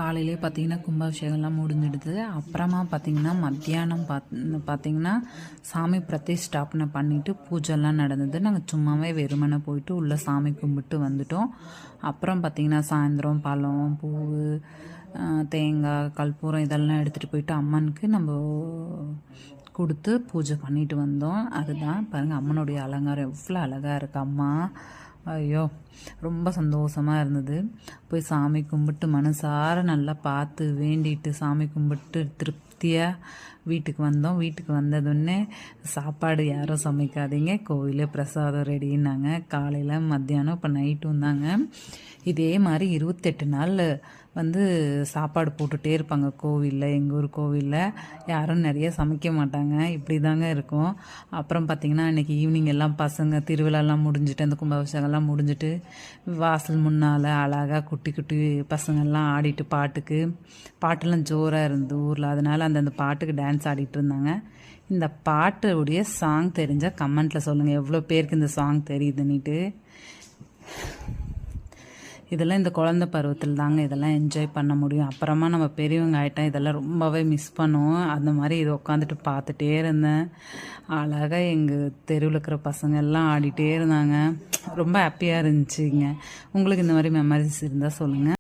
காலையிலே பார்த்தீங்கன்னா கும்பாபிஷேகம்லாம் முடிஞ்சிடுது. அப்புறமா பார்த்தீங்கன்னா மத்தியானம் பார்த்தீங்கன்னா சாமி பிரதிஷ்டாபனை பண்ணிவிட்டு பூஜைலாம் நடந்தது. நாங்கள் சும்மாவே வெறுமனே போயிட்டு உள்ளே சாமி கும்பிட்டு வந்துட்டோம். அப்புறம் பார்த்தீங்கன்னா சாயந்தரம் பழம், பூ, தேங்காய், கற்பூரம் இதெல்லாம் எடுத்துகிட்டு போயிட்டு அம்மனுக்கு நம்ம கொடுத்து பூஜை பண்ணிட்டு வந்தோம். அதுதான் பாருங்கள், அம்மனுடைய அலங்காரம் எவ்வளோ அழகாக இருக்குது. அம்மா ஐயோ ரொம்ப சந்தோஷமாக இருந்தது. போய் சாமி கும்பிட்டு மனசார நல்லா பார்த்து வேண்டிட்டு சாமி கும்பிட்டு திருப்தியாக வீட்டுக்கு வந்தோம். வீட்டுக்கு வந்ததுன்னே சாப்பாடு யாரும் சமைக்காதீங்க, கோவிலே பிரசாதம் ரெடின்னாங்க. காலையில் மத்தியானம் இப்போ நைட்டும் தாங்க. இதே மாதிரி 28 நாள் சாப்பாடு போட்டுகிட்டே இருப்பாங்க கோவிலில். எங்கள் ஊர் கோவிலில் யாரும் நிறைய சமைக்க மாட்டாங்க, இப்படி தாங்க இருக்கும். அப்புறம் பார்த்திங்கன்னா இன்றைக்கி ஈவினிங் எல்லாம் பசங்க திருவிழாலாம் முடிஞ்சுட்டு அந்த கும்பாபிஷேகம்லாம் முடிஞ்சுட்டு வாசல் முன்னால் அழகாக குட்டி குட்டி பசங்கள்லாம் ஆடிட்டு பாட்டெல்லாம் ஜோராக இருந்தது ஊரில். அதனால் அந்த பாட்டுக்கு டான்ஸ் ஆடிட்டு இருந்தாங்க. இந்த பாட்டுடைய சாங் தெரிஞ்சால் கமெண்ட்டில் சொல்லுங்கள் எவ்வளோ பேருக்கு இந்த சாங் தெரியுதுன்னுட்டு. இதெல்லாம் இந்த குழந்தை பருவத்தில் தாங்க இதெல்லாம் என்ஜாய் பண்ண முடியும். அப்புறமா நம்ம பெரியவங்க ஆகிட்டோம், இதெல்லாம் ரொம்பவே மிஸ் பண்ணுவோம். அந்த மாதிரி இதை உட்காந்துட்டு பார்த்துட்டே இருந்தேன். அழகாக எங்கள் தெருவில் இருக்கிற பசங்க எல்லாம் ஆடிட்டே இருந்தாங்க. ரொம்ப ஹாப்பியாக இருந்துச்சுங்க. உங்களுக்கு இந்த மாதிரி மெமரிஸ் இருந்தால் சொல்லுங்கள்.